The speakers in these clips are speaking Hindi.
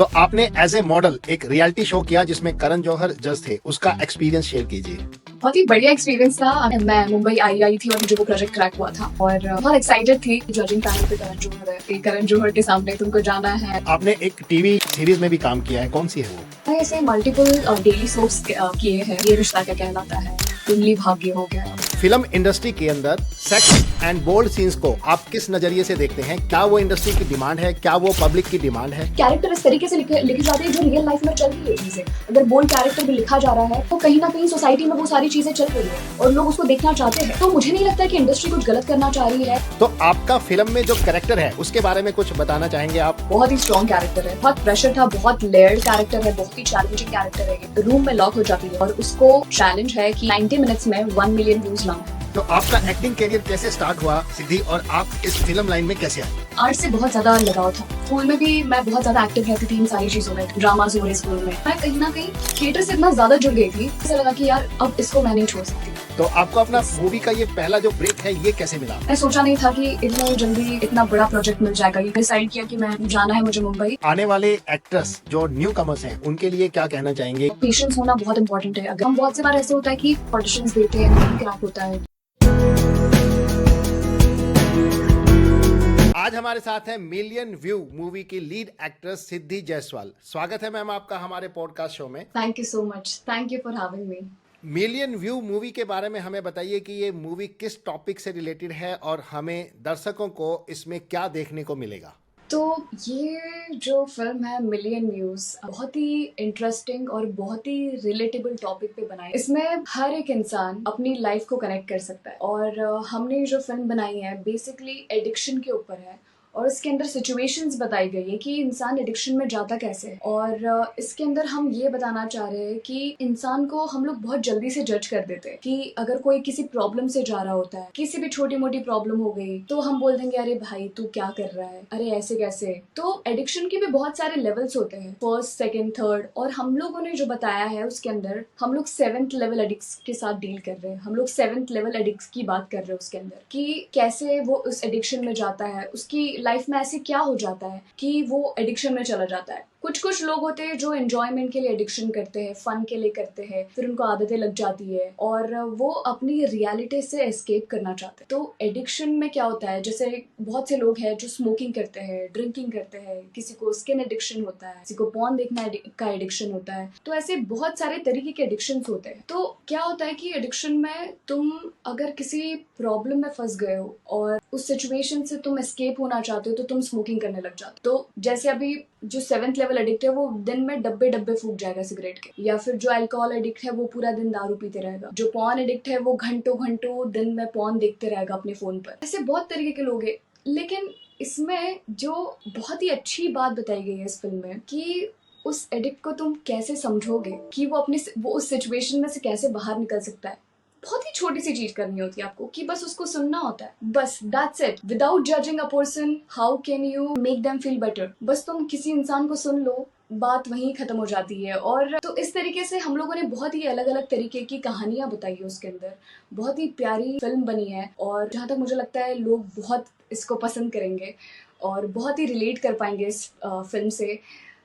तो आपने एज ए मॉडल एक रियलिटी शो किया जिसमें करण जौहर जज थे, उसका एक्सपीरियंस शेयर कीजिए। बहुत ही बढ़िया एक्सपीरियंस था। मैं मुंबई आई थी और मुझे वो प्रोजेक्ट क्रैक हुआ था और बहुत एक्साइटेड थी। जजिंग पैनल पे करण जौहर है, एक करण जौहर के सामने तुमको जाना है। आपने एक टीवी सीरीज में भी काम किया है, कौन सी है वो? मैं ऐसे मल्टीपल डेली सोप्स किए हैं। ये रिश्ता क्या कहलाता है, कुंडली भाग्य हो गया। फिल्म इंडस्ट्री के अंदर सेक्स एंड बोल्ड सीन्स को आप किस नजरिए से देखते हैं? क्या वो इंडस्ट्री की डिमांड है, क्या वो पब्लिक की डिमांड है? कैरेक्टर इस तरीके से लिखे जाते हैं जो रियल लाइफ में चल रही है चीजें। अगर बोल्ड कैरेक्टर भी लिखा जा रहा है तो कहीं ना कहीं सोसाइटी में वो सारी चीजें चल रही है और लोग उसको देखना चाहते हैं। तो मुझे नहीं लगता कि इंडस्ट्री कुछ गलत करना चाह रही है। तो आपका फिल्म में जो कैरेक्टर है उसके बारे में कुछ बताना चाहेंगे आप? बहुत ही स्ट्रॉन्ग कैरेक्टर है, बहुत प्रेशर था, बहुत लेयर्ड कैरेक्टर है, बहुत ही चैलेंजिंग कैरेक्टर है। रूम में लॉक हो जाती है और उसको चैलेंज है कि 90 मिनट्स में 1 मिलियन व्यूज लाऊं। तो आपका एक्टिंग करियर कैसे स्टार्ट हुआ सिद्धि, और आप इस फिल्म लाइन में कैसे आए? आर्ट से बहुत ज्यादा लगाव था। स्कूल में भी मैं बहुत ज्यादा एक्टिव रहती थी इन सारी चीजों में, ड्रामाज हो रहे स्कूल में। मैं कहीं ना कहीं थिएटर से इतना ज्यादा जुड़ गई थी, ऐसा लगा कि यार अब इसको मैं नहीं छोड़ सकती। तो आपको अपना मूवी का ये पहला जो ब्रेक है ये कैसे मिला? मैं सोचा नहीं था कि इतना जल्दी इतना बड़ा प्रोजेक्ट मिल जाएगा। ये डिसाइड किया कि मैं जाना है मुझे मुंबई। आने वाले एक्टर्स जो न्यू कमर्स हैं उनके लिए क्या कहना चाहेंगे? पेशेंस होना बहुत इंपॉर्टेंट है। अगर हम बहुत से बार ऐसे होता है कि ऑडिशंस देते हैं, नहीं क्रैक होता है। आज हमारे साथ है मिलियन व्यू मूवी की लीड एक्ट्रेस सिद्धि जायसवाल। स्वागत है मैम आपका हमारे पॉडकास्ट शो में। Thank you so much, thank you for having me. Million view movie के बारे में हमें बताइए कि ये मूवी किस टॉपिक से रिलेटेड है और हमें दर्शकों को इसमें क्या देखने को मिलेगा? तो ये जो फिल्म है मिलियन व्यूज, बहुत ही इंटरेस्टिंग और बहुत ही रिलेटेबल टॉपिक पे बनाई। इसमें हर एक इंसान अपनी लाइफ को कनेक्ट कर सकता है और हमने जो फिल्म बनाई है बेसिकली एडिक्शन के ऊपर है और इसके अंदर सिचुएशंस बताई गई है कि इंसान एडिक्शन में जाता कैसे है। और इसके अंदर हम ये बताना चाह रहे हैं कि इंसान को हम लोग बहुत जल्दी से जज कर देते हैं कि अगर कोई किसी प्रॉब्लम से जा रहा होता है, किसी भी छोटी मोटी प्रॉब्लम हो गई तो हम बोल देंगे अरे भाई तू क्या कर रहा है, अरे ऐसे कैसे। तो एडिक्शन के भी बहुत सारे लेवल्स होते हैं, फर्स्ट सेकेंड थर्ड, और हम लोगों ने जो बताया है उसके अंदर हम लोग 7th लेवल एडिक्ट्स के साथ डील कर रहे हैं। हम लोग 7th लेवल एडिक्ट्स की बात कर रहे हैं उसके अंदर कि कैसे वो उस एडिक्शन में जाता है, उसकी लाइफ में ऐसे क्या हो जाता है कि वो एडिक्शन में चला जाता है। कुछ लोग होते हैं जो एंजॉयमेंट के लिए एडिक्शन करते हैं, फन के लिए करते हैं, फिर उनको आदतें लग जाती है और वो अपनी रियलिटी से एस्केप करना चाहते हैं। तो एडिक्शन में क्या होता है, जैसे बहुत से लोग हैं जो स्मोकिंग करते हैं, ड्रिंकिंग करते हैं, किसी को स्किन एडिक्शन होता है, किसी को पॉर्न देखना का एडिक्शन होता है। तो ऐसे बहुत सारे तरीके के एडिक्शन होते हैं। तो क्या होता है कि एडिक्शन में तुम अगर किसी प्रॉब्लम में फंस गए हो और उस सिचुएशन से तुम एस्केप होना चाहते हो तो तुम स्मोकिंग करने लग जाते हो। तो जैसे अभी जो 7th लेवल एडिक्ट है वो दिन में डब्बे फूक जाएगा सिगरेट के, या फिर जो अल्कोहल एडिक्ट है वो पूरा दिन दारू पीते रहेगा, जो पॉर्न एडिक्ट है वो घंटों दिन में पॉर्न देखते रहेगा अपने फोन पर। ऐसे बहुत तरीके के लोग हैं। लेकिन इसमें जो बहुत ही अच्छी बात बताई गई है इस फिल्म में कि उस एडिक्ट को तुम कैसे समझोगे कि वो उस सिचुएशन में से कैसे बाहर निकल सकता है। बहुत ही छोटी सी चीज करनी होती है आपको कि बस उसको सुनना होता है, बस that's it. Without judging a person, how can you make them feel better. बस तुम किसी इंसान को सुन लो, बात वहीं खत्म हो जाती है। और तो इस तरीके से हम लोगों ने बहुत ही अलग अलग तरीके की कहानियां बताई है उसके अंदर। बहुत ही प्यारी फिल्म बनी है और जहाँ तक मुझे लगता है लोग बहुत इसको पसंद करेंगे और बहुत ही रिलेट कर पाएंगे इस फिल्म से।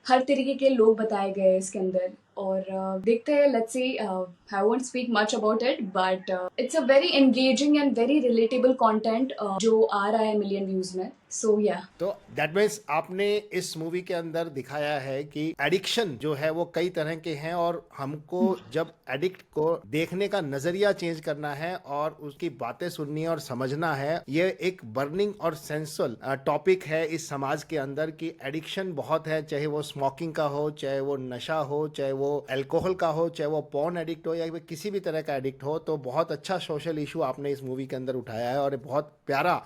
हर तरीके के लोग बताए गए इसके अंदर और देखते हैं, let's see. I won't speak much about it but it's a very engaging and very relatable content जो आ रहा है मिलियन व्यूज में। सो या तो दैट मीन्स आपने इस मूवी के अंदर दिखाया है कि एडिक्शन जो है वो कई तरह के हैं और हमको जब एडिक्ट को देखने का नजरिया चेंज करना है और उसकी बातें सुननी और समझना है। ये एक बर्निंग और सेंसुअल टॉपिक है इस समाज के अंदर कि एडिक्शन बहुत है, चाहे वो स्मोकिंग का हो, चाहे वो नशा हो, चाहे वो अल्कोहल का हो, चाहे वो पॉर्न एडिक्ट हो या किसी भी तरह का एडिक्ट हो। तो बहुत अच्छा सोशल इशू आपने इस मूवी के अंदर उठाया है और बहुत प्यारा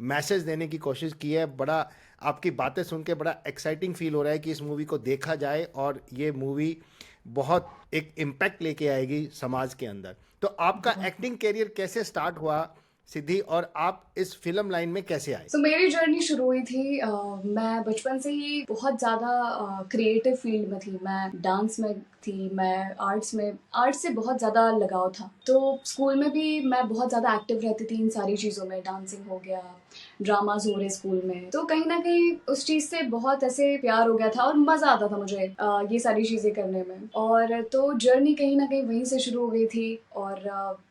मैसेज देने की कोशिश की है। बड़ा आपकी बातें सुन के बड़ा एक्साइटिंग फील हो रहा है कि इस मूवी को देखा जाए और ये मूवी बहुत एक इम्पैक्ट लेके आएगी समाज के अंदर। तो आपका एक्टिंग करियर कैसे स्टार्ट हुआ सिद्धि, और आप इस फिल्म लाइन में कैसे आए? तो मेरी जर्नी शुरू हुई थी, मैं बचपन से ही बहुत ज़्यादा क्रिएटिव फील्ड में थी। मैं डांस में थी, मैं आर्ट्स से बहुत ज़्यादा लगाव था। तो स्कूल में भी मैं बहुत ज़्यादा एक्टिव रहती थी इन सारी चीज़ों में। डांसिंग हो गया, ड्रामाज हो रहे स्कूल में, तो कहीं ना कहीं उस चीज़ से बहुत ऐसे प्यार हो गया था और मज़ा आता था मुझे ये सारी चीज़ें करने में। और तो जर्नी कहीं ना कहीं वहीं से शुरू हो गई थी। और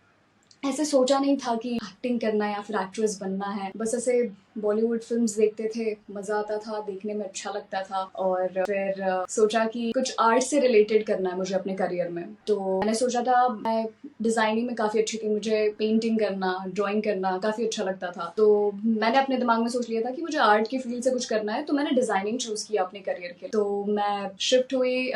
ऐसे सोचा नहीं था कि एक्टिंग करना है या फिर एक्ट्रेस बनना है, बस ऐसे बॉलीवुड फिल्म्स देखते थे, मजा आता था, देखने में अच्छा लगता था। और फिर सोचा कि कुछ आर्ट से रिलेटेड करना है मुझे अपने करियर में। तो मैंने सोचा था, मैं डिजाइनिंग में काफी अच्छी थी, मुझे पेंटिंग करना, ड्राइंग करना काफी अच्छा लगता था। तो मैंने अपने दिमाग में सोच लिया था कि मुझे आर्ट की फील्ड से कुछ करना है, तो मैंने डिजाइनिंग चूज किया अपने करियर के लिए। तो मैं शिफ्ट हुई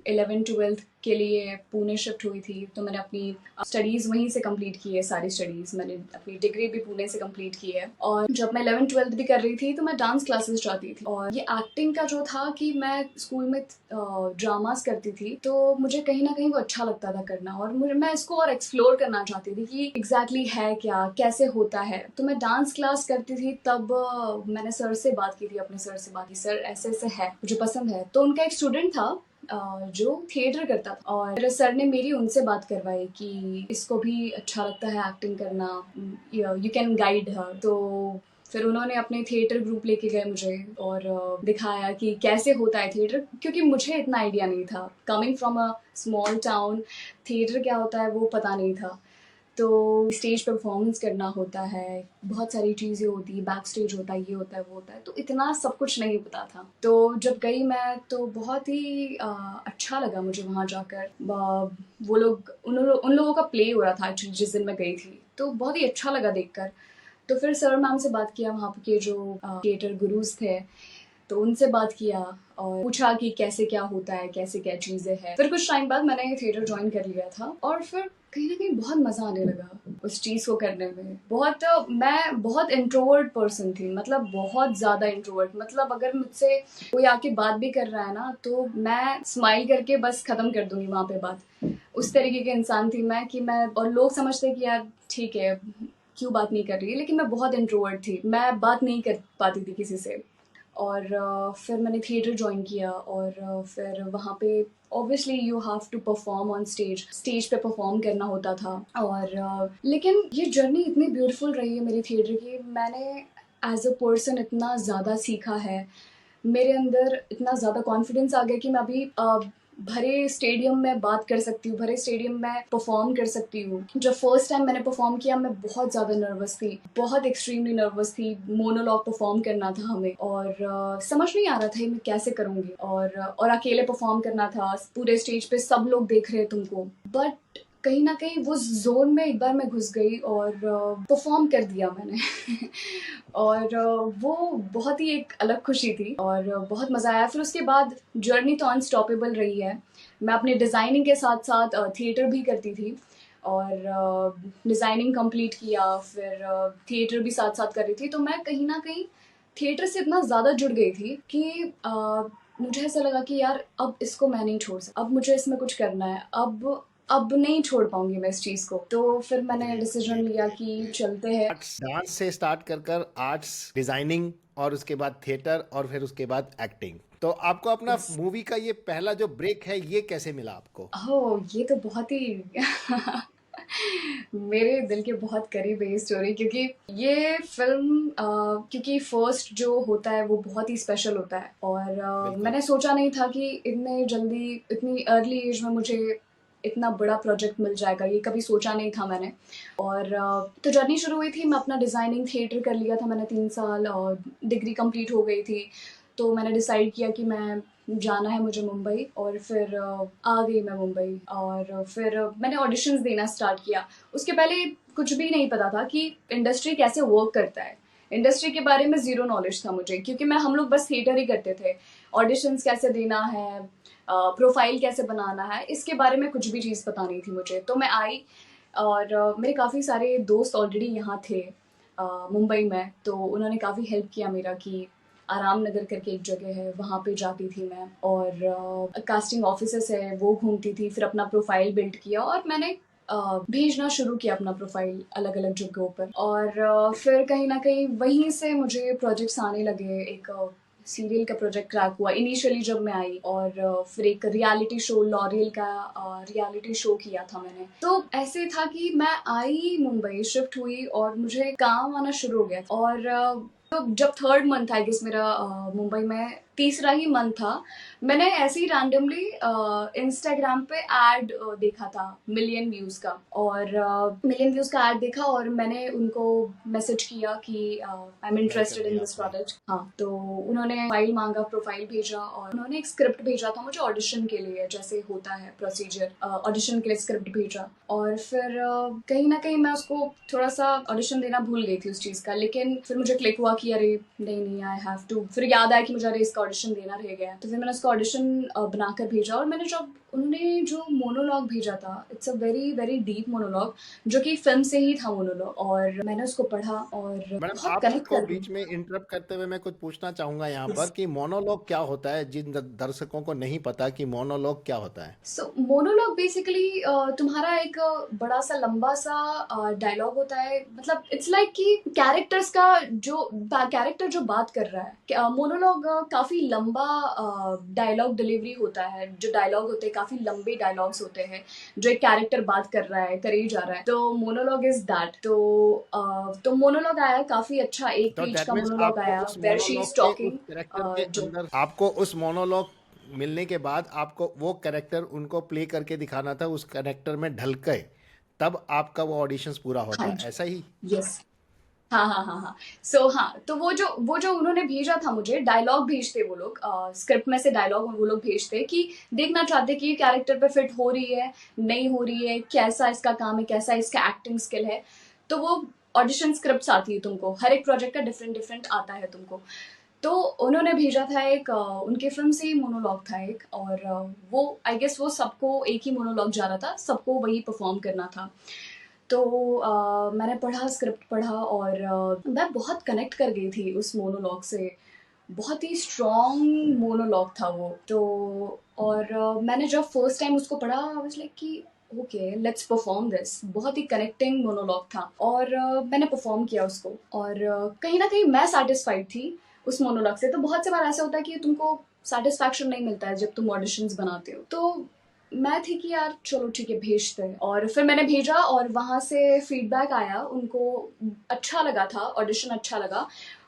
11th-12th के लिए पुणे शिफ्ट हुई थी। तो मैंने अपनी स्टडीज़ वहीं से कंप्लीट की है, सारी स्टडीज़ मैंने अपनी डिग्री भी पुणे से कंप्लीट की है। और जब मैं 11th-12th भी कर रही थी तो मैं डांस क्लासेस जाती थी। और ये एक्टिंग का जो था कि मैं स्कूल में ड्रामास करती थी, तो मुझे कहीं ना कहीं वो अच्छा लगता था करना, और मैं इसको और एक्सप्लोर करना चाहती थी कि एग्जैक्टली है क्या, कैसे होता है। तो मैं डांस क्लास करती थी, तब मैंने सर से बात की थी, अपने सर से बात की, सर ऐसे ऐसे है, मुझे पसंद है। तो उनका एक स्टूडेंट था जो थिएटर करता था, और मेरे सर ने मेरी उनसे बात करवाई कि इसको भी अच्छा लगता है एक्टिंग करना, यू कैन गाइड हर। तो फिर उन्होंने अपने थिएटर ग्रुप लेके गए मुझे और दिखाया कि कैसे होता है थिएटर, क्योंकि मुझे इतना आइडिया नहीं था, coming from a small town, theatre क्या होता है वो पता नहीं था। तो स्टेज पे परफॉर्मेंस करना होता है, बहुत सारी चीज़ें होती है, बैक स्टेज होता है, ये होता है वो होता है, तो इतना सब कुछ नहीं पता था। तो जब गई मैं तो बहुत ही अच्छा लगा मुझे वहाँ जाकर। वो लोग उन लोगों का प्ले हो रहा था एक्चुअली जिस दिन मैं गई थी, तो बहुत ही अच्छा लगा देखकर। तो फिर सर मैम से बात किया, वहाँ के जो थिएटर गुरुज थे, तो उनसे बात किया और पूछा कि कैसे क्या होता है, कैसे क्या चीज़ें हैं। फिर कुछ टाइम बाद मैंने थिएटर ज्वाइन कर लिया था, और फिर कहीं ना कहीं बहुत मज़ा आने लगा उस चीज़ को करने में। मैं बहुत इंट्रोवर्ट पर्सन थी, मतलब बहुत ज़्यादा इंट्रोवर्ट। मतलब अगर मुझसे कोई आके बात भी कर रहा है ना, तो मैं स्माइल करके बस ख़त्म कर दूंगी वहाँ पे बात। उस तरीके के इंसान थी मैं कि मैं, और लोग समझते कि यार ठीक है क्यों बात नहीं कर रही है, लेकिन मैं बहुत इंट्रोवर्ट थी, मैं बात नहीं कर पाती थी किसी से। और फिर मैंने थिएटर ज्वाइन किया, और फिर वहाँ पे obviously you have to perform on stage, stage पे परफॉर्म करना होता था। और लेकिन ये जर्नी इतनी ब्यूटीफुल रही है मेरी थिएटर की, मैंने एज अ पर्सन इतना ज़्यादा सीखा है, मेरे अंदर इतना ज़्यादा कॉन्फिडेंस आ गया कि मैं अभी भरे स्टेडियम में बात कर सकती हूँ, भरे स्टेडियम में परफॉर्म कर सकती हूँ। जब फर्स्ट टाइम मैंने परफॉर्म किया, मैं बहुत ज़्यादा नर्वस थी, बहुत एक्सट्रीमली नर्वस थी। मोनोलॉग परफॉर्म करना था हमें, और समझ नहीं आ रहा था मैं कैसे करूँगी, और अकेले परफॉर्म करना था, पूरे स्टेज पे सब लोग देख रहे हैं तुमको। बट कहीं ना कहीं वो जोन में एक बार मैं घुस गई और परफॉर्म कर दिया मैंने और वो बहुत ही एक अलग खुशी थी, और बहुत मज़ा आया। फिर उसके बाद जर्नी तो अनस्टॉपेबल रही है। मैं अपने डिज़ाइनिंग के साथ साथ थिएटर भी करती थी, और डिज़ाइनिंग कंप्लीट किया, फिर थिएटर भी साथ साथ कर रही थी। तो मैं कहीं ना कहीं थिएटर से इतना ज़्यादा जुड़ गई थी कि मुझे ऐसा लगा कि यार अब इसको मैं नहीं छोड़ सकती, अब मुझे इसमें कुछ करना है, अब नहीं छोड़ पाऊंगी मैं इस चीज़ को। तो फिर मैंने ग्रेट डिसीजन ग्रेट लिया ग्रेट कि चलते हैं। आर्ट्स डांस से स्टार्ट कर आर्ट्स डिजाइनिंग, और उसके बाद थिएटर, और फिर उसके बाद एक्टिंग। तो आपको अपना यस। मूवी का ये पहला जो ब्रेक है ये कैसे मिला आपको? ओह! ये तो बहुत ही मेरे दिल के बहुत करीब है ये स्टोरी, क्योंकि ये फ़िल्म क्योंकि फर्स्ट जो होता है वो बहुत ही स्पेशल होता है, और बिल्कुल। मैंने सोचा नहीं था कि इतने जल्दी, इतनी अर्ली एज में मुझे इतना बड़ा प्रोजेक्ट मिल जाएगा, ये कभी सोचा नहीं था मैंने। और तो जर्नी शुरू हुई थी, मैं अपना डिज़ाइनिंग थिएटर कर लिया था मैंने 3 साल, और डिग्री कंप्लीट हो गई थी। तो मैंने डिसाइड किया कि मैं जाना है मुझे मुंबई, और फिर आ गई मैं मुंबई, और फिर मैंने ऑडिशंस देना स्टार्ट किया। उसके पहले कुछ भी नहीं पता था कि इंडस्ट्री कैसे वर्क करता है, इंडस्ट्री के बारे में ज़ीरो नॉलेज था मुझे, क्योंकि हम लोग बस थिएटर ही करते थे। ऑडिशंस कैसे देना है, प्रोफाइल कैसे बनाना है, इसके बारे में कुछ भी चीज़ पता नहीं थी मुझे। तो मैं आई, और मेरे काफ़ी सारे दोस्त ऑलरेडी यहाँ थे मुंबई में, तो उन्होंने काफ़ी हेल्प किया मेरा कि आराम नगर करके एक जगह है, वहाँ पे जाती थी मैं, और कास्टिंग ऑफिसेस है वो घूमती थी, फिर अपना प्रोफाइल बिल्ड किया, और मैंने भेजना शुरू किया अपना प्रोफाइल अलग अलग जगहों पर। और फिर कहीं ना कहीं वहीं से मुझे प्रोजेक्ट्स आने लगे। एक सीरियल का प्रोजेक्ट क्रैक हुआ इनिशियली जब मैं आई, और फिर एक रियलिटी शो लॉरियल का रियलिटी शो किया था मैंने। तो ऐसे था कि मैं आई मुंबई, शिफ्ट हुई और मुझे काम आना शुरू हो गया। और तो जब थर्ड मंथ आई गेस मेरा मुंबई में, तीसरा ही मंथ था, मैंने ऐसे ही रैंडमली इंस्टाग्राम पे एड देखा था मिलियन व्यूज का, और मिलियन व्यूज का एड देखा और मैंने उनको मैसेज किया कि I am welcome interested in किया दिस आपने। प्रोजेक्ट। हाँ, तो उन्होंने फाइल मांगा, प्रोफाइल भेजा, और उन्होंने एक स्क्रिप्ट भेजा था मुझे ऑडिशन के लिए, जैसे होता है प्रोसीजर, ऑडिशन के लिए स्क्रिप्ट भेजा। और फिर कहीं ना कहीं मैं उसको थोड़ा सा ऑडिशन देना भूल गई थी उस चीज़ का, लेकिन फिर मुझे क्लिक हुआ कि अरे नहीं नहीं, आई हैव टू, फिर याद आया कि मुझे अरे इसका ऑडिशन देना रह गया। तो फिर मैंने उसका ऑडिशन बनाकर भेजा, और मैंने जब उन्होंने जो मोनोलॉग भेजा था, it's a very very deep monologue, जो कि फिल्म से ही था मोनोलॉग, और मैंने उसको पढ़ा और मैडम बहुत कनेक्ट आपको कर बीच में इंटरप्ट करते हुए मैं कुछ पूछना चाहूंगा यहाँ पर कि मोनोलॉग क्या होता है, जिन दर्शकों को नहीं पता कि मोनोलॉग क्या होता है। सो मोनोलॉग बेसिकली तुम्हारा एक बड़ा सा लंबा सा डायलॉग होता है, मतलब इट्स लाइक कि कैरेक्टर्स का जो कैरेक्टर जो बात कर रहा है। मोनोलॉग काफी लंबा डायलॉग डिलीवरी होता है, जो डायलॉग होते हैं काफी लंबे डायलॉग्स होते हैं, जो एक कैरेक्टर बात कर रहा है, करे जा रहा है, तो मोनोलॉग इज दैट। तो मोनोलॉग आया काफी अच्छा, एक तो पेज दैट का मीन्स मोनोलॉग आपको आया उस वेयर शी मोनोलॉग इज के उस टॉकिंग, कैरेक्टर के जो अंदर आपको उस मोनोलॉग मिलने के बाद आपको वो कैरेक्टर उनको प्ले करके दिखाना था, उस कैरेक्टर में ढल के, तब आपका वो ऑडिशंस पूरा हाँ होता है, जी, ऐसा ही। यस, हाँ हाँ हाँ हाँ। हाँ, तो वो जो उन्होंने भेजा था मुझे, डायलॉग भेजते वो लोग, स्क्रिप्ट में से डायलॉग वो लोग भेजते कि देखना चाहते कि ये कैरेक्टर पे फिट हो रही है, नहीं हो रही है, कैसा इसका काम है, कैसा इसका एक्टिंग स्किल है। तो वो ऑडिशन स्क्रिप्ट्स आती है तुमको, हर एक प्रोजेक्ट का डिफरेंट डिफरेंट आता है तुमको। तो उन्होंने भेजा था एक उनके फिल्म से ही मोनोलॉग था एक, और वो आई गेस वो सबको एक ही मोनोलॉग जा रहा था, सबको वही परफॉर्म करना था। तो मैंने पढ़ा, स्क्रिप्ट पढ़ा, और मैं बहुत कनेक्ट कर गई थी उस मोनोलॉग से। बहुत ही स्ट्रॉन्ग मोनोलॉग था वो तो। और मैंने जब फर्स्ट टाइम उसको पढ़ा, आई वाज लाइक कि ओके लेट्स परफॉर्म दिस। बहुत ही कनेक्टिंग मोनोलॉग था, और मैंने परफॉर्म किया उसको, और कहीं ना कहीं मैं सेटिस्फाइड थी उस मोनोलॉग से। तो बहुत से बार ऐसा होता है कि तुमको सेटिस्फैक्शन नहीं मिलता है जब तुम ऑडिशंस बनाते हो, तो मैं थी कि यार चलो ठीक है भेजते हैं। और फिर मैंने भेजा, और वहाँ से फीडबैक आया, उनको अच्छा लगा था, ऑडिशन अच्छा लगा।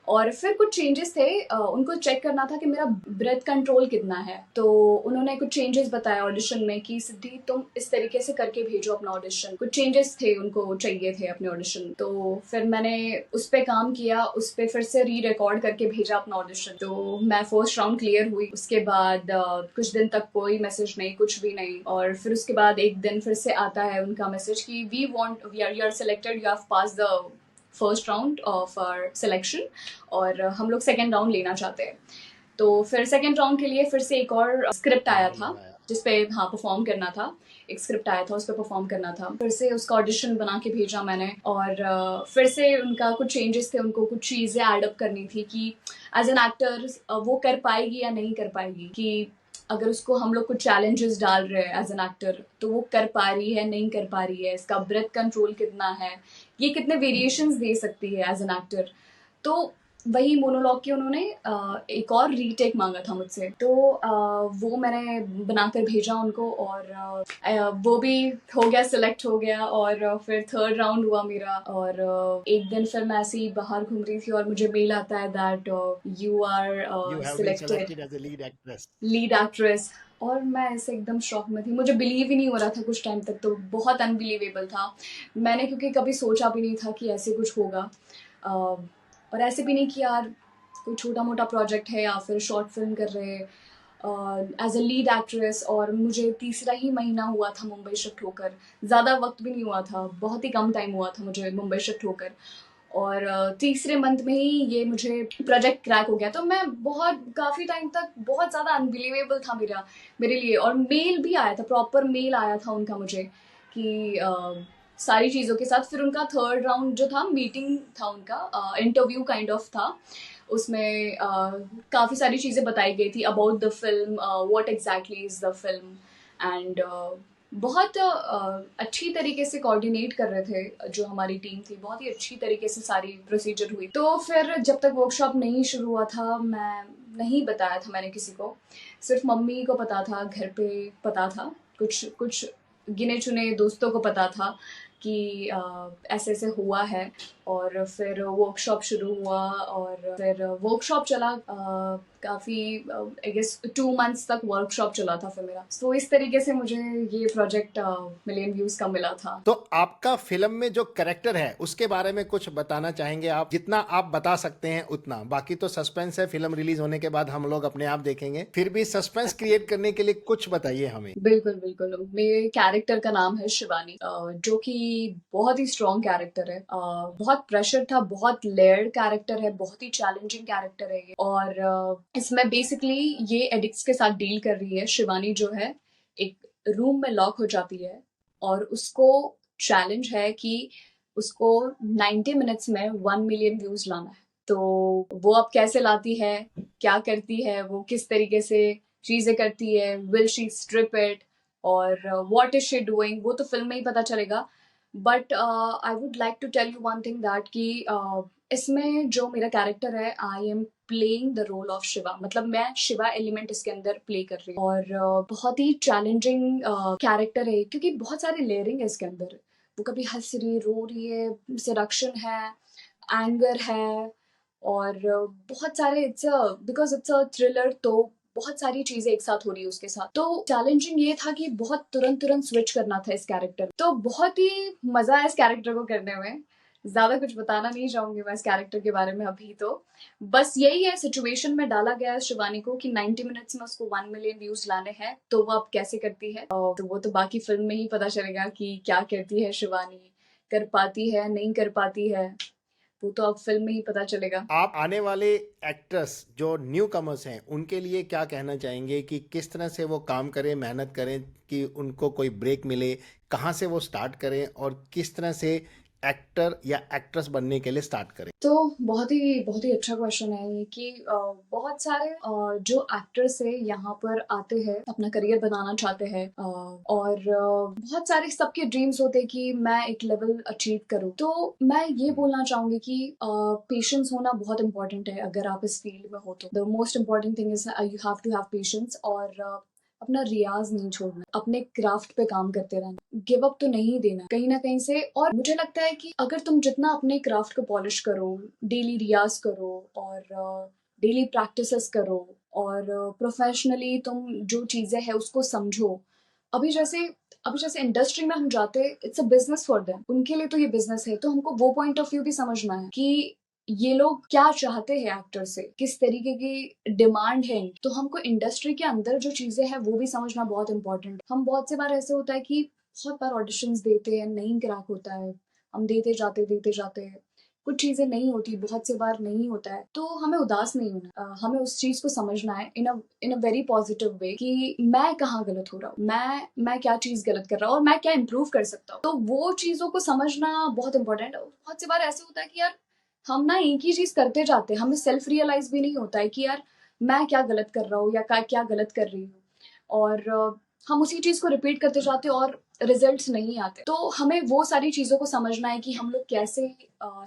और फिर कुछ चेंजेस थे, उनको चेक करना था कि मेरा ब्रेथ कंट्रोल कितना है। तो उन्होंने कुछ चेंजेस बताए ऑडिशन में कि सिद्धि तुम इस तरीके से करके भेजो अपना ऑडिशन। कुछ चेंजेस थे उनको चाहिए थे अपने ऑडिशन। तो फिर मैंने उस पर काम किया, उस पर फिर से री रिकॉर्ड करके भेजा अपना ऑडिशन। तो मैं फर्स्ट राउंड क्लियर हुई। उसके बाद कुछ दिन तक कोई मैसेज नहीं, कुछ भी नहीं। और फिर उसके बाद एक दिन फिर से आता है उनका मैसेज कि we are you are selected, you have pass the first round of our selection, और हम लोग सेकेंड राउंड लेना चाहते हैं। तो फिर सेकेंड राउंड के लिए फिर से एक और स्क्रिप्ट आया था, राउंड आया। जिसपे हाँ परफॉर्म करना था। एक स्क्रिप्ट आया था, उस पर परफॉर्म करना था। फिर से उसका ऑडिशन बना के भेजा मैंने, और फिर से उनका कुछ चेंजेस थे, उनको कुछ चीज़ें एडअप करनी थी कि एज एन एक्टर वो कर पाएगी या नहीं कर पाएगी, कि अगर उसको हम लोग कुछ चैलेंजेस डाल रहे हैं एज एन एक्टर, तो वो कर पा रही है नहीं कर पा रही है, इसका ब्रेथ कंट्रोल कितना है, ये कितने वेरिएशंस दे सकती है एज एन एक्टर। तो वही मोनोलॉग की उन्होंने एक और रीटेक मांगा था मुझसे। तो वो मैंने बनाकर भेजा उनको, और वो भी हो गया, सिलेक्ट हो गया। और फिर थर्ड राउंड हुआ मेरा, और एक दिन फिर मैं ऐसे ही बाहर घूम रही थी और मुझे मेल आता है that you are you have been selected selected as a lead actress. Lead actress. और मैं ऐसे एकदम शॉक में थी, मुझे बिलीव ही नहीं हो रहा था कुछ टाइम तक, तो बहुत अनबिलीवेबल था। मैंने क्योंकि कभी सोचा भी नहीं था कि ऐसे कुछ होगा, और ऐसे भी नहीं कि यार कोई छोटा मोटा प्रोजेक्ट है या फिर शॉर्ट फिल्म कर रहे हैं एज अ लीड एक्ट्रेस। और मुझे तीसरा ही महीना हुआ था मुंबई शिफ्ट होकर, ज़्यादा वक्त भी नहीं हुआ था, बहुत ही कम टाइम हुआ था मुझे मुंबई शिफ्ट होकर। और तीसरे मंथ में ही ये मुझे प्रोजेक्ट क्रैक हो गया। तो मैं बहुत काफ़ी टाइम तक बहुत ज़्यादा अनबिलीवेबल था मेरे लिए। और मेल भी आया था, प्रॉपर मेल आया था उनका मुझे कि सारी चीज़ों के साथ। फिर उनका थर्ड राउंड जो था, मीटिंग था उनका, इंटरव्यू काइंड ऑफ था। उसमें काफ़ी सारी चीज़ें बताई गई थी about the film, what exactly is the film. And बहुत अच्छी तरीके से कोऑर्डिनेट कर रहे थे जो हमारी टीम थी, बहुत ही अच्छी तरीके से सारी प्रोसीजर हुई। तो फिर जब तक वर्कशॉप नहीं शुरू हुआ था, मैं नहीं बताया था मैंने किसी को, सिर्फ मम्मी को पता था, घर पे पता था, कुछ कुछ गिने चुने दोस्तों को पता था कि ऐसे ऐसे हुआ है। और फिर वर्कशॉप शुरू हुआ और फिर वर्कशॉप चला, काफ़ी आई गेस 2 मंथ्स तक वर्कशॉप चला था फिर मेरा। तो इस तरीके से मुझे ये प्रोजेक्ट मिलियन व्यूज़ का मिला था। तो आपका फिल्म में जो कैरेक्टर है उसके बारे में कुछ बताना चाहेंगे आप? जितना आप बता सकते हैं उतना, बाकी तो सस्पेंस है, फिल्म रिलीज होने के बाद हम लोग अपने आप देखेंगे। फिर भी सस्पेंस क्रिएट करने के लिए कुछ बताइए हमें। बिल्कुल बिल्कुल, मेरे कैरेक्टर का नाम है शिवानी, जो कि बहुत ही स्ट्रॉन्ग कैरेक्टर है। बहुत प्रेशर था, बहुत लेयर्ड कैरेक्टर है, बहुत ही चैलेंजिंग कैरेक्टर है ये। और इसमें बेसिकली ये एडिक्ट्स के साथ डील कर रही है। शिवानी जो है एक रूम में लॉक हो जाती है और उसको चैलेंज है कि उसको 90 मिनट्स में 1 मिलियन व्यूज लाना है। तो वो अब कैसे लाती है, क्या करती है, वो किस तरीके से चीजें करती है, विल शी स्ट्रिप इट और व्हाट इज शी डूइंग, वो तो फिल्म में ही पता चलेगा। But I would like to tell you one thing that कि इसमें जो मेरा कैरेक्टर है, I am playing the role of Shiva, मतलब मैं शिवा एलिमेंट इसके अंदर प्ले कर रही हूँ। और बहुत ही चैलेंजिंग कैरेक्टर है क्योंकि बहुत सारी लेयरिंग है इसके अंदर। वो कभी हंस रही, रो रही है, सेडक्शन है, एंगर है, और बहुत सारे बिकॉज इट्स अ थ्रिलर, तो बहुत सारी चीजें एक साथ हो रही है उसके साथ। तो चैलेंजिंग ये था कि बहुत तुरंत तुरंत स्विच करना था इस कैरेक्टर। तो बहुत ही मजा आया इस कैरेक्टर को करने में। ज्यादा कुछ बताना नहीं चाहूंगी मैं इस कैरेक्टर के बारे में अभी। तो बस यही है, सिचुएशन में डाला गया है शिवानी को कि 90 मिनट्स में उसको 1 मिलियन व्यूज लाने हैं। तो वो अब कैसे करती है, तो वो तो बाकी फिल्म में ही पता चलेगा कि क्या करती है शिवानी, कर पाती है नहीं कर पाती है, वो तो अब फिल्म में ही पता चलेगा। आप आने वाले एक्टर्स जो न्यू कमर्स हैं उनके लिए क्या कहना चाहेंगे कि किस तरह से वो काम करें, मेहनत करें कि उनको कोई ब्रेक मिले, कहाँ से वो स्टार्ट करें और किस तरह से एक्टर या एक्ट्रेस बनने के लिए स्टार्ट करें? तो बहुत ही अच्छा क्वेश्चन है ये कि बहुत सारे जो एक्टर्स है यहाँ पर आते हैं, अपना करियर बनाना चाहते हैं, और बहुत सारे सबके ड्रीम्स होते हैं कि मैं एक लेवल अचीव करूँ। तो मैं ये बोलना चाहूंगी कि पेशेंस होना बहुत इंपॉर्टेंट है अगर आप इस फील्ड में हो। तो the most important thing is you have to have patience, और अपना रियाज नहीं छोड़ना, अपने क्राफ्ट पे काम करते रहना, गिव अप तो नहीं देना कहीं ना कहीं से। और मुझे लगता है कि अगर तुम जितना अपने क्राफ्ट को पॉलिश करो, डेली रियाज करो और डेली प्रैक्टिसेस करो और प्रोफेशनली तुम जो चीजें हैं उसको समझो। अभी जैसे इंडस्ट्री में हम जाते हैं, it's a business for them, उनके लिए तो ये बिजनेस है। तो हमको वो पॉइंट ऑफ व्यू भी समझना है कि ये लोग क्या चाहते हैं एक्टर से, किस तरीके की डिमांड है। तो हमको इंडस्ट्री के अंदर जो चीजें हैं वो भी समझना बहुत इंपॉर्टेंट है। हम बहुत से बार ऐसे होता है कि बहुत बार ऑडिशंस देते हैं, नहीं क्रैक होता है, हम देते जाते कुछ चीजें नहीं होती, बहुत से बार नहीं होता है। तो हमें उदास नहीं होना, हमें उस चीज को समझना है इन अ वेरी पॉजिटिव वे कि मैं कहाँ गलत हो रहा हूँ, मैं क्या चीज गलत कर रहा हूँ और मैं क्या इम्प्रूव कर सकता हूँ। तो वो चीजों को समझना बहुत इंपॉर्टेंट है। बहुत से बार ऐसे होता है कि यार हम ना एक ही चीज करते जाते हैं, हमें सेल्फ रियलाइज भी नहीं होता है कि यार मैं क्या गलत कर रहा हूँ या क्या गलत कर रही हूँ। और हम उसी चीज को रिपीट करते जाते हैं और रिजल्ट्स नहीं आते। तो हमें वो सारी चीजों को समझना है कि हम लोग कैसे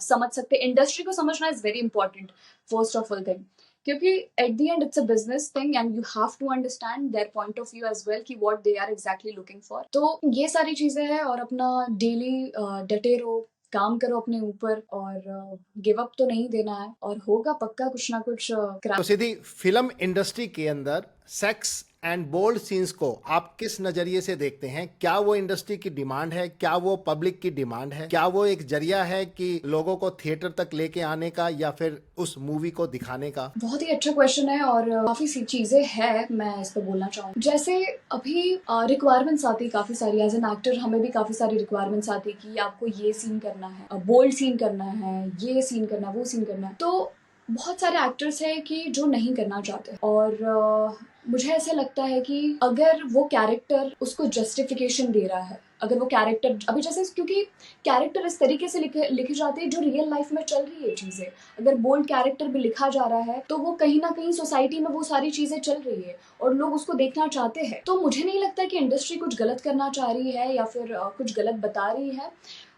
समझ सकते हैं। इंडस्ट्री को समझना is very important, first of all thing, क्योंकि at the end it's a business thing and you have to understand their point of view as well कि what they are exactly looking for. तो ये सारी चीजें हैं, और अपना डेली डटे रहो, काम करो अपने ऊपर, और गिव अप तो नहीं देना है, और होगा पक्का कुछ ना कुछ तो सीधी फिल्म इंडस्ट्री के अंदर सेक्स एंड बोल्ड सीन्स को आप किस नजरिए से देखते हैं? क्या वो इंडस्ट्री की डिमांड है? क्या वो पब्लिक की डिमांड है? क्या वो एक जरिया है कि लोगों को थिएटर तक लेके आने का या फिर उस मूवी को दिखाने का? बहुत ही अच्छा क्वेश्चन है, और काफी सी चीजें हैं मैं इस पर बोलना चाहूँ। जैसे अभी रिक्वायरमेंट्स आती काफी सारी, एज एन एक्टर हमें भी काफी सारी रिक्वायरमेंट्स आती कि आपको ये सीन करना है, बोल्ड सीन करना है, ये सीन करना है, वो सीन करना है। तो बहुत सारे एक्टर्स हैं कि जो नहीं करना चाहते, और मुझे ऐसा लगता है कि अगर वो कैरेक्टर उसको जस्टिफिकेशन दे रहा है, अगर वो कैरेक्टर अभी जैसे, क्योंकि कैरेक्टर इस तरीके से लिखे जाते हैं जो रियल लाइफ में चल रही है चीजें। अगर बोल्ड कैरेक्टर भी लिखा जा रहा है तो वो कहीं ना कहीं सोसाइटी में वो सारी चीजें चल रही है और लोग उसको देखना चाहते हैं। तो मुझे नहीं लगता कि इंडस्ट्री कुछ गलत करना चाह रही है या फिर कुछ गलत बता रही है।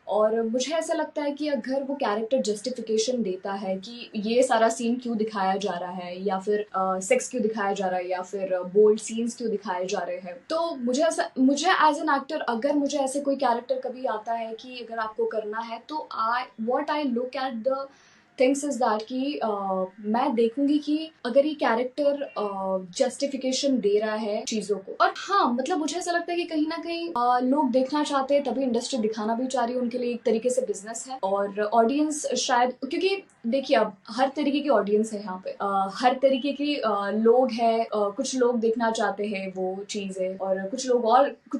और मुझे ऐसा लगता है कि अगर वो कैरेक्टर जस्टिफिकेशन देता है कि ये सारा सीन क्यों दिखाया जा रहा है, या फिर सेक्स क्यों दिखाया जा रहा है, या फिर बोल्ड सीन्स क्यों दिखाए जा रहे हैं, तो मुझे एज एन एक्टर, अगर मुझे ऐसे कोई कैरेक्टर कभी आता है कि अगर आपको करना है, तो I look at the things is that कि मैं देखूंगी कि अगर ये कैरेक्टर जस्टिफिकेशन दे रहा है चीजों को। और हाँ, मतलब मुझे ऐसा लगता है कि कहीं ना कहीं लोग देखना चाहते हैं, तभी इंडस्ट्री दिखाना भी चाह रही है, उनके लिए एक तरीके से बिजनेस है। और ऑडियंस शायद, क्योंकि देखिए अब हर तरीके की ऑडियंस है यहाँ पे, हर तरीके की लोग हैं, कुछ लोग देखना चाहते हैं वो चीजें, और कुछ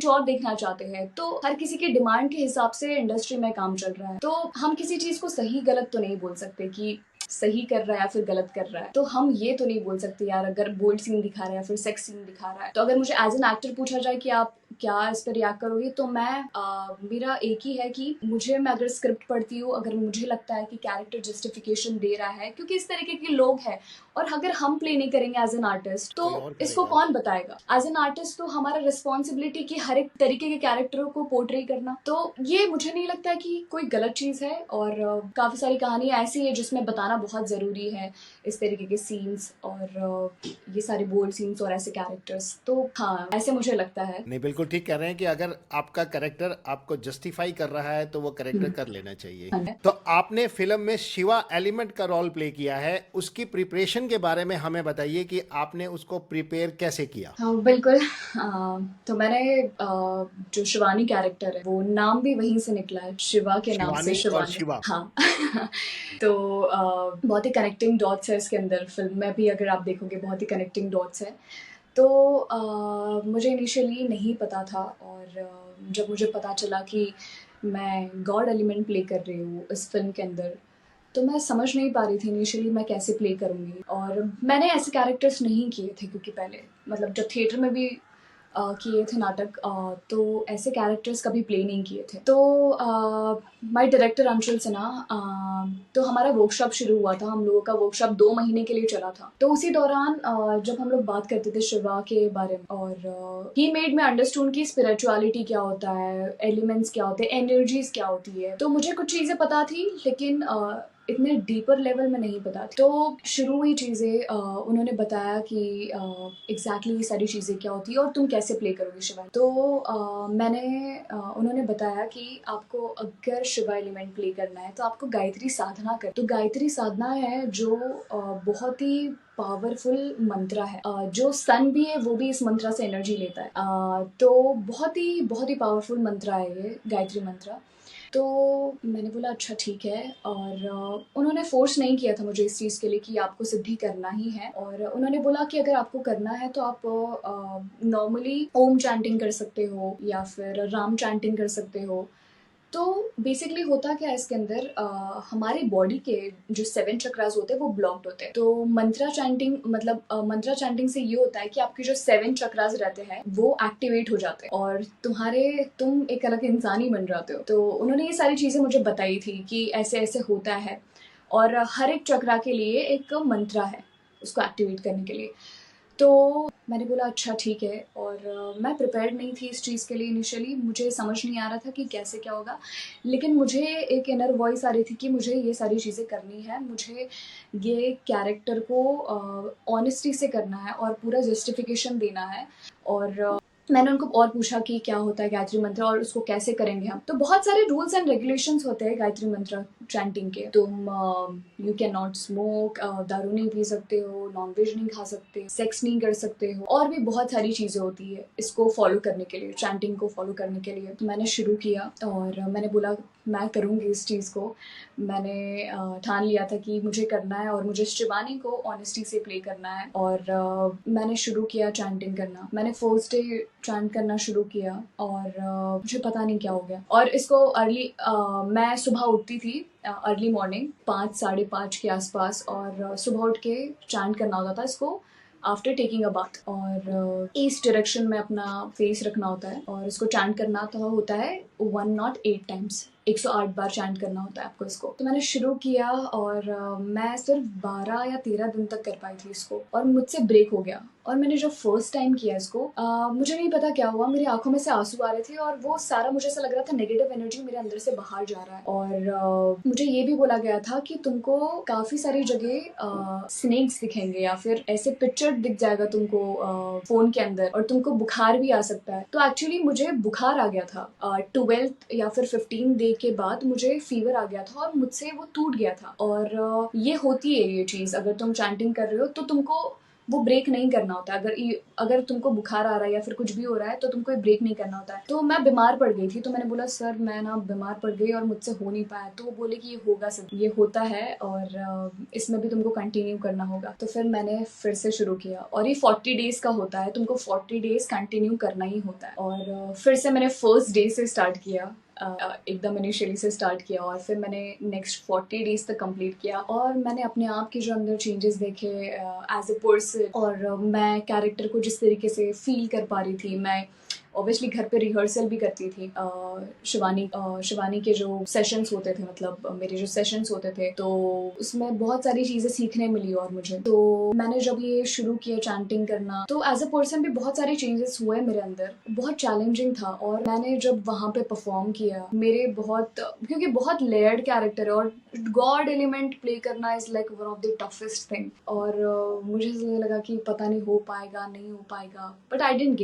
और देखना चाहते हैं। तो हर किसी की डिमांड के हिसाब से इंडस्ट्री में काम चल रहा है। तो हम किसी चीज को सही गलत तो नहीं बोल सकते कि सही कर रहा है या फिर गलत कर रहा है। तो हम ये तो नहीं बोल सकते यार, अगर बोल्ड सीन दिखा रहा है या फिर सेक्स सीन दिखा रहा है, तो अगर मुझे एज एन एक्टर पूछा जाए कि आप क्या इस पर रिएक्ट करोगे, तो मेरा एक ही है कि मैं अगर स्क्रिप्ट पढ़ती हूँ, अगर मुझे लगता है कि कैरेक्टर जस्टिफिकेशन दे रहा है, क्योंकि इस तरीके के लोग हैं, और अगर हम प्ले नहीं करेंगे एज एन आर्टिस्ट, तो कोई और इसको करेगा। कौन बताएगा। एज एन आर्टिस्ट तो हमारा रिस्पॉन्सिबिलिटी कि हर एक तरीके के कैरेक्टरों को पोर्ट्रे करना, तो ये मुझे नहीं लगता है कि कोई गलत चीज है। और काफी सारी कहानियां ऐसी है जिसमें बताना बहुत जरूरी है इस तरीके के सीन्स, और ये सारे बोल्ड सीन्स और ऐसे कैरेक्टर्स। तो हाँ, ऐसे मुझे लगता है। नहीं, बिल्कुल ठीक कह रहे हैं कि अगर आपका कैरेक्टर आपको जस्टिफाई कर रहा है तो वो कैरेक्टर कर लेना चाहिए। हाँ। तो आपने फिल्म में शिवा एलिमेंट का रोल प्ले किया है, उसकी प्रिपरेशन के बारे में हमें बताइए कि आपने उसको प्रिपेयर कैसे किया। हाँ, बिल्कुल। तो मैंने जो शिवानी कैरेक्टर है, वो नाम भी वहीं से निकला है, शिवा के नाम से शिवानी और शिवानी। शिवा। हाँ। तो बहुत ही कनेक्टिंग डॉट्स है इसके अंदर, फिल्म में भी अगर आप देखोगे बहुत ही कनेक्टिंग डॉट्स है। तो मुझे इनिशियली नहीं पता था, और जब मुझे पता चला कि मैं गॉड एलिमेंट प्ले कर रही हूँ इस फिल्म के अंदर, तो मैं समझ नहीं पा रही थी इनिशियली मैं कैसे प्ले करूँगी। और मैंने ऐसे कैरेक्टर्स नहीं किए थे, क्योंकि पहले मतलब जब थिएटर में भी किए थे नाटक, तो ऐसे कैरेक्टर्स कभी प्ले नहीं किए थे। तो माय डायरेक्टर अंशुल सिन्हा, तो हमारा वर्कशॉप शुरू हुआ था, हम लोगों का वर्कशॉप 2 महीने के लिए चला था। तो उसी दौरान जब हम लोग बात करते थे शिवा के बारे में, और ही मेड मी अंडरस्टूड कि स्पिरिचुअलिटी क्या होता है, एलिमेंट्स क्या होते हैं, एनर्जीज क्या होती है। तो मुझे कुछ चीज़ें पता थी, लेकिन इतने डीपर लेवल में नहीं पता थी। तो शुरू हुई चीज़ें, उन्होंने बताया कि एग्जैक्टली ये सारी चीज़ें क्या होती है और तुम कैसे प्ले करोगे शिवा। तो उन्होंने बताया कि आपको अगर शिवा एलिमेंट प्ले करना है तो आपको गायत्री साधना कर। तो गायत्री साधना है जो बहुत ही पावरफुल मंत्र है, जो सन भी है वो भी इस मंत्र से एनर्जी लेता है। तो बहुत ही पावरफुल मंत्र है ये गायत्री मंत्र। तो मैंने बोला अच्छा ठीक है, और उन्होंने फोर्स नहीं किया था मुझे इस चीज़ के लिए कि आपको सिद्धि करना ही है। और उन्होंने बोला कि अगर आपको करना है तो आप नॉर्मली ओम चैंटिंग कर सकते हो, या फिर राम चैंटिंग कर सकते हो। तो बेसिकली होता क्या है इसके अंदर, हमारे बॉडी के जो 7 चक्रास होते हैं वो ब्लॉक्ड होते हैं। तो मंत्रा चैंटिंग, मतलब मंत्रा चैंटिंग से ये होता है कि आपके जो 7 चक्रास रहते हैं वो एक्टिवेट हो जाते हैं, और तुम एक अलग इंसान ही बन जाते हो। तो उन्होंने ये सारी चीज़ें मुझे बताई थी कि ऐसे ऐसे होता है, और हर एक चक्रा के लिए एक मंत्रा है उसको एक्टिवेट करने के लिए। तो मैंने बोला अच्छा ठीक है, और मैं प्रिपेयर्ड नहीं थी इस चीज़ के लिए इनिशियली, मुझे समझ नहीं आ रहा था कि कैसे क्या होगा। लेकिन मुझे एक इनर वॉइस आ रही थी कि मुझे ये सारी चीज़ें करनी है, मुझे ये कैरेक्टर को ऑनेस्टी से करना है और पूरा जस्टिफिकेशन देना है। और मैंने उनको और पूछा कि क्या होता है गायत्री मंत्र और उसको कैसे करेंगे हम। तो बहुत सारे रूल्स एंड रेगुलेशंस होते हैं गायत्री मंत्र चैंटिंग के। तुम यू कैन नॉट स्मोक, दारू नहीं पी सकते हो, नॉन वेज नहीं खा सकते, सेक्स नहीं कर सकते हो, और भी बहुत सारी चीज़ें होती है इसको फॉलो करने के लिए, चैंटिंग को फॉलो करने के लिए। तो मैंने शुरू किया और मैंने बोला मैं करूँगी इस चीज़ को। मैंने ठान लिया था कि मुझे करना है और मुझे शिवानी को ऑनेस्टी से प्ले करना है। और मैंने शुरू किया चैंटिंग करना। मैंने फर्स्ट डे चैंट करना शुरू किया, और मुझे पता नहीं क्या हो गया। और इसको मैं सुबह उठती थी अर्ली मॉर्निंग 5 साढ़े 5 के आसपास, और सुबह उठ के चैंट करना होता था इसको आफ्टर टेकिंग अ बाथ। और ईस्ट डायरेक्शन में अपना फेस रखना होता है, और इसको चैंट करना तो होता है 108 टाइम्स 108 बार चैंट करना होता है आपको इसको। तो मैंने शुरू किया और मैं सिर्फ 12 या 13 दिन तक कर पाई थी इसको और मुझसे ब्रेक हो गया। और मैंने जब फर्स्ट टाइम किया इसको मुझे नहीं पता क्या हुआ, मेरी आंखों में से आंसू आ रहे थे और वो सारा मुझे ऐसा लग रहा था नेगेटिव एनर्जी मेरे अंदर से बाहर जा रहा है। और मुझे ये भी बोला गया था कि तुमको काफी सारी जगह स्नेक्स दिखेंगे या फिर ऐसे पिक्चर दिख जाएगा तुमको फोन के अंदर और तुमको बुखार भी आ सकता है। तो एक्चुअली मुझे बुखार आ गया था 12th या फिर 15 डे के बाद मुझे फीवर आ गया था और मुझसे वो टूट गया था। और ये होती है ये चीज, अगर तुम चैंटिंग कर रहे हो तो तुमको वो ब्रेक नहीं करना होता है। अगर तुमको बुखार आ रहा है या फिर कुछ भी हो रहा है तो तुमको ब्रेक नहीं करना होता है। तो मैं बीमार पड़ गई थी, तो मैंने बोला सर मैं ना बीमार पड़ गई और मुझसे हो नहीं पाया। तो वो बोले कि ये होगा सर, ये होता है और इसमें भी तुमको कंटिन्यू करना होगा। तो फिर मैंने फिर से शुरू किया और ये 40 डेज का होता है, तुमको 40 डेज कंटिन्यू करना ही होता है। और फिर से मैंने फर्स्ट डे से स्टार्ट किया, एकदम इनिशियली से स्टार्ट किया और फिर मैंने नेक्स्ट 40 डेज तक कंप्लीट किया। और मैंने अपने आप के जो अंदर चेंजेस देखे एज अ पर्सन, और मैं कैरेक्टर को जिस तरीके से फील कर पा रही थी। मैं ऑब्वियसली घर पे रिहर्सल भी करती थी। शिवानी के जो सेशंस होते थे, मतलब मेरे जो सेशंस होते थे, तो उसमें बहुत सारी चीजें सीखने मिली। और मुझे तो मैंने जब ये शुरू किया चैंटिंग करना तो एज अ पर्सन भी बहुत सारे चेंजेस हुए मेरे अंदर। बहुत चैलेंजिंग था और मैंने जब वहाँ पे परफॉर्म किया मेरे क्योंकि बहुत लेयर्ड कैरेक्टर है और गॉड एलिमेंट प्ले करना is like one of the toughest thing. और मुझे लगा कि पता नहीं हो पाएगा नहीं हो पाएगा, but I didn't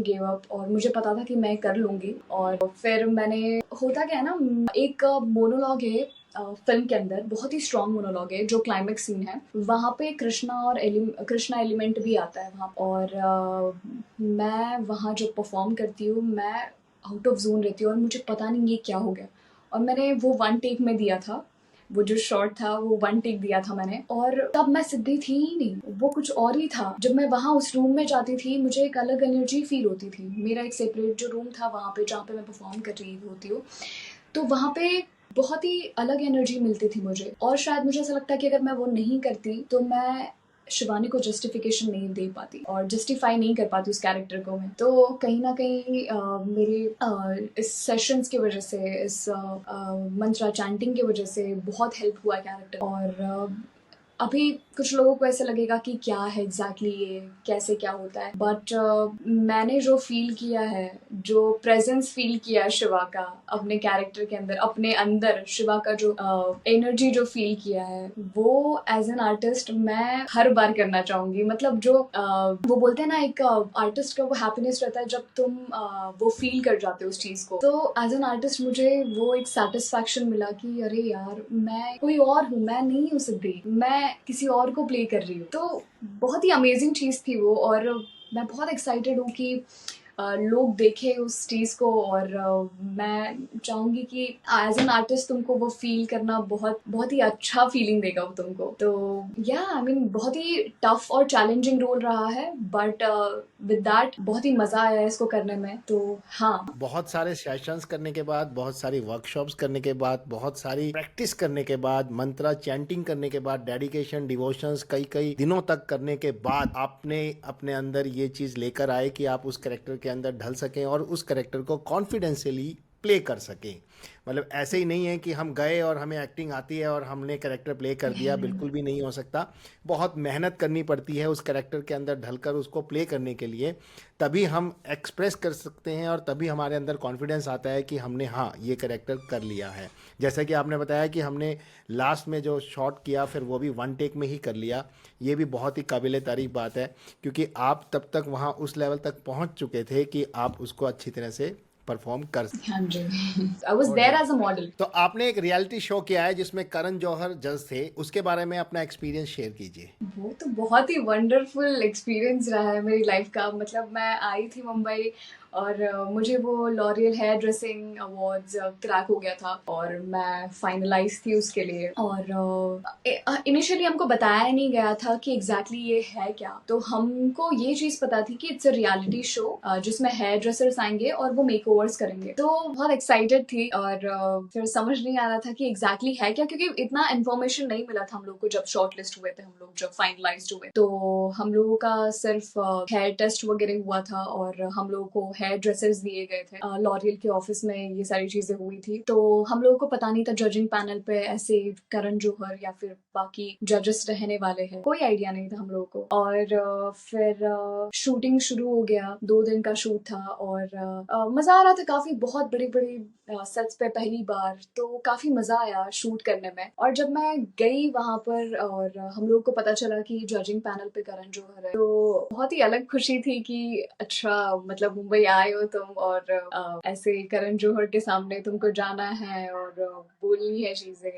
give up और मुझे पता था कि मैं कर लूंगी। और फिर मैंने, होता क्या है ना, एक मोनोलॉग है फिल्म के अंदर, बहुत ही स्ट्रॉन्ग मोनोलॉग है, जो क्लाइमेक्स सीन है वहाँ पे कृष्णा एलिमेंट भी आता है वहाँ। और मैं वहाँ जब परफॉर्म करती हूँ मैं आउट ऑफ जोन रहती हूँ और मुझे पता नहीं ये क्या हो गया। और मैंने वो 1 टेक में दिया था, वो जो शॉट था वो 1 टेक दिया था मैंने। और तब मैं सिद्धि थी ही नहीं, वो कुछ और ही था। जब मैं वहाँ उस रूम में जाती थी मुझे एक अलग एनर्जी फील होती थी। मेरा एक सेपरेट जो रूम था वहाँ पे जहाँ पे मैं परफॉर्म कर रही होती हूँ, तो वहाँ पे बहुत ही अलग एनर्जी मिलती थी मुझे। और शायद मुझे ऐसा लगता है कि अगर मैं वो नहीं करती तो मैं शिवानी को जस्टिफिकेशन नहीं दे पाती और जस्टिफाई नहीं कर पाती उस कैरेक्टर को मैं। तो कहीं ना कहीं मेरे इस सेशंस की वजह से, इस मंत्रा चैंटिंग की वजह से बहुत हेल्प हुआ कैरेक्टर। और अभी कुछ लोगों को ऐसा लगेगा कि क्या है एग्जैक्टली ये, कैसे क्या होता है, बट मैंने जो फील किया है, जो प्रेजेंस फील किया है शिवा का अपने कैरेक्टर के अंदर, अपने अंदर शिवा का जो एनर्जी जो फील किया है, वो एज एन आर्टिस्ट मैं हर बार करना चाहूंगी। मतलब जो वो बोलते हैं ना, एक आर्टिस्ट का वो हैप्पीनेस रहता है जब तुम वो फील कर जाते हो उस चीज को। तो एज एन आर्टिस्ट मुझे वो एक सेटिस्फैक्शन मिला कि अरे यार मैं कोई और हूँ, मैं नहीं हूँ सिद्धि, मैं किसी और को प्ले कर रही हूँ। तो बहुत ही अमेजिंग चीज थी वो। और मैं बहुत एक्साइटेड हूँ कि लोग देखें उस चीज को। और मैं चाहूंगी कि एज एन आर्टिस्ट तुमको वो फील करना बहुत बहुत ही अच्छा फीलिंग देगा वो तुमको। तो या आई मीन बहुत ही टफ और चैलेंजिंग रोल रहा है, बट विद दैट बहुत ही मजा आया इसको करने में। तो हाँ, बहुत सारे सेशंस करने के बाद, बहुत सारी वर्कशॉप्स करने के बाद, बहुत सारी प्रैक्टिस करने के बाद, मंत्रा चैंटिंग करने के बाद, डेडिकेशन डिवोशंस कई कई दिनों तक करने के बाद आपने अपने अंदर ये चीज लेकर आए कि आप उस कैरेक्टर के अंदर ढल सकें और उस कैरेक्टर को कॉन्फिडेंशियली प्ले कर सकें। मतलब ऐसे ही नहीं है कि हम गए और हमें एक्टिंग आती है और हमने कैरेक्टर प्ले कर दिया, बिल्कुल भी नहीं हो सकता। बहुत मेहनत करनी पड़ती है उस कैरेक्टर के अंदर ढलकर उसको प्ले करने के लिए, तभी हम एक्सप्रेस कर सकते हैं और तभी हमारे अंदर कॉन्फिडेंस आता है कि हमने हाँ ये कैरेक्टर कर लिया है। जैसा कि आपने बताया कि हमने लास्ट में जो शॉट किया फिर वो भी 1 टेक में ही कर लिया, ये भी बहुत ही काबिल तारीफ बात है, क्योंकि आप तब तक वहाँ उस लेवल तक पहुँच चुके थे कि आप उसको अच्छी तरह से परफॉर्म कर। हाँ जी, I was there as a model. तो आपने एक रियलिटी शो किया है जिसमें करण जौहर जज थे, उसके बारे में अपना एक्सपीरियंस शेयर कीजिए। वो तो बहुत ही वंडरफुल एक्सपीरियंस रहा है मेरी लाइफ का। मतलब मैं आई थी मुंबई और मुझे वो L'Oreal hair dressing awards crack हो गया था और मैं फाइनलाइज थी उसके लिए। और इनिशियली हमको बताया नहीं गया था कि एग्जैक्टली ये है क्या। तो हमको ये चीज़ पता थी कि इट्स अ रियलिटी शो जिसमें हेयर ड्रेसर्स आएंगे और वो मेकओवर व्यूअर्स करेंगे। तो बहुत एक्साइटेड थी और फिर समझ नहीं आ रहा था कि एग्जैक्टली है क्या, क्योंकि इतना इन्फॉर्मेशन नहीं मिला था हम लोग को जब शॉर्ट लिस्ट हुए थे, हम लोग जब फाइनलाइज्ड हुए। तो हम लोगों का सिर्फ हेयर टेस्ट वगैरह हुआ था और हम लोगों को हेयर ड्रेसेस दिए गए थे। लॉरियल के ऑफिस में ये सारी चीजें हुई थी। तो हम लोगों को पता नहीं था जजिंग पैनल पे ऐसे करण जौहर या फिर बाकी जजेस रहने वाले हैं, कोई आइडिया नहीं था हम लोगों को। और फिर शूटिंग शुरू हो गया, 2 दिन का शूट था और मजा आ रहा था काफी। बहुत बड़ी बड़ी सेट्स पे पहली बार, तो काफी मजा आया शूट करने में। और जब मैं गई वहां पर और हम लोग को पता चला कि जजिंग पैनल पे करण जौहर है, तो बहुत ही अलग खुशी थी कि अच्छा, मतलब मुंबई आए हो तुम और ऐसे करण जौहर के सामने तुमको जाना है और बोलनी है चीजें।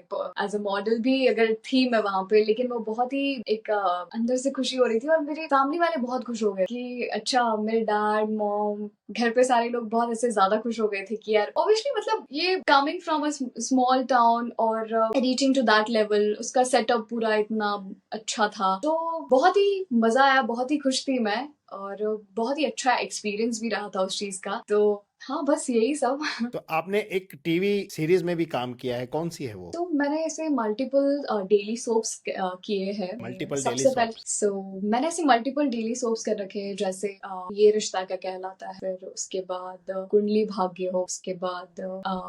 एज अ मॉडल भी अगर थी मैं वहां पे, लेकिन वो बहुत ही एक अंदर से खुशी हो रही थी। और मेरे फैमिली वाले बहुत खुश हो गए कि अच्छा, मेरे डैड मॉम घर पे सारे लोग बहुत ऐसे ज्यादा खुश हो गए थे कि यार ऑब्वियसली, मतलब ये coming from a small town और रीचिंग टू दैट लेवल, उसका सेटअप पूरा इतना अच्छा था। तो बहुत ही मजा आया, बहुत ही खुश थी मैं और बहुत ही अच्छा एक्सपीरियंस भी रहा था उस चीज का। तो हाँ, बस यही सब। तो आपने एक टीवी सीरीज में भी काम किया है, कौन सी है वो? तो मैंने ऐसे मल्टीपल डेली सोप्स किए हैं। मल्टीपल डेली सबसे पहले सोप्स। मैंने ऐसे मल्टीपल डेली सोप्स कर रखे हैं, जैसे ये रिश्ता क्या कहलाता है, फिर उसके बाद कुंडली भाग्य हो, उसके बाद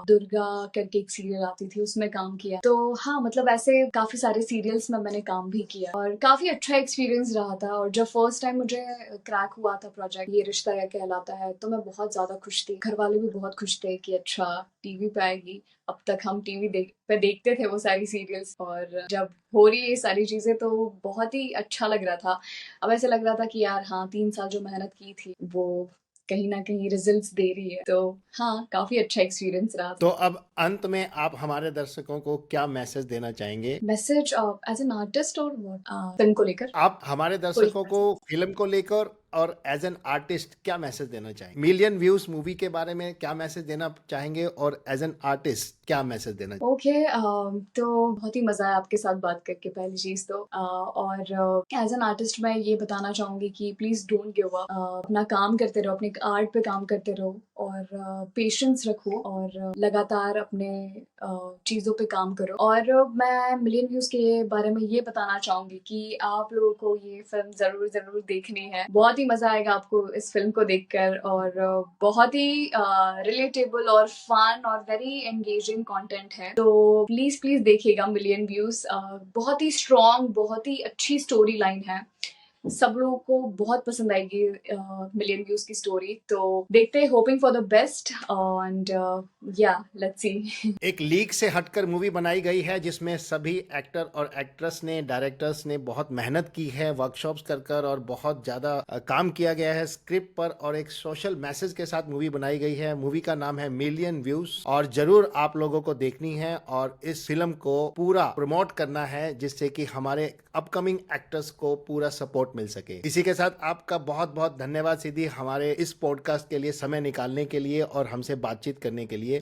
दुर्गा करके एक सीरियल आती थी, उसमें काम किया। तो हाँ, मतलब ऐसे काफी सारे सीरियल्स में मैंने काम भी किया और काफी अच्छा एक्सपीरियंस रहा था। और जब फर्स्ट टाइम मुझे क्रैक हुआ था प्रोजेक्ट ये रिश्ता क्या कहलाता है, तो मैं बहुत ज्यादा खुश थी। घर वाले भी बहुत खुश थे कि अच्छा, टीवी पे आएगी। अब तक हम टीवी पे देखते थे वो सारी सीरियल्स, और जब हो रही है ये सारी चीजें तो बहुत ही अच्छा लग रहा था। अब ऐसे लग रहा था कि यार हाँ, 3 साल जो मेहनत की थी वो कहीं ना कहीं रिजल्ट्स दे रही है। तो हाँ, काफी अच्छा एक्सपीरियंस रहा तो था। अब अंत में आप हमारे दर्शकों को क्या मैसेज देना चाहेंगे? मैसेज एज एन आर्टिस्ट और फिल्म को लेकर आप हमारे कोई दर्शकों को मैसेज? फिल्म को लेकर और एज एन आर्टिस्ट क्या मैसेज देना चाहेंगे? मिलियन व्यूज मूवी के बारे में क्या मैसेज देना चाहेंगे और एज एन आर्टिस्ट क्या मैसेज देना? ओके, तो बहुत ही मजा आया आपके साथ बात करके, पहली चीज तो और एज एन आर्टिस्ट मैं ये बताना चाहूंगी कि प्लीज डोंट गिव अप। अपना काम करते रहो, अपने आर्ट पे काम करते रहो और पेशेंस रखो और लगातार अपने चीजों पे काम करो। और मैं मिलियन व्यूज के बारे में ये बताना चाहूंगी कि आप लोगों को ये फिल्म जरूर जरूर देखनी है। बहुत ही मजा आएगा आपको इस फिल्म को देखकर और बहुत ही रिलेटेबल और फन और वेरी एंगेजिंग कंटेंट है। तो प्लीज प्लीज देखिएगा मिलियन व्यूज। बहुत ही स्ट्रॉन्ग, बहुत ही अच्छी स्टोरी लाइन है, सब लोगों को बहुत पसंद आएगी मिलियन व्यूज की स्टोरी। तो देखते हैं, hoping for the best and या लेट्स सी। एक लीक से हटकर मूवी बनाई गई है जिसमें सभी एक्टर और एक्ट्रेस ने, डायरेक्टर्स ने बहुत मेहनत की है, वर्कशॉप्स कर और बहुत ज्यादा काम किया गया है स्क्रिप्ट पर और एक सोशल मैसेज के साथ मूवी बनाई गई है। मूवी का नाम है मिलियन व्यूज और जरूर आप लोगों को देखनी है और इस फिल्म को पूरा प्रमोट करना है जिससे कि हमारे अपकमिंग एक्टर्स को पूरा सपोर्ट मिल सके। इसी के साथ आपका बहुत बहुत धन्यवाद सिद्धि, हमारे इस पॉडकास्ट के लिए समय निकालने के लिए और हमसे बातचीत करने के लिए।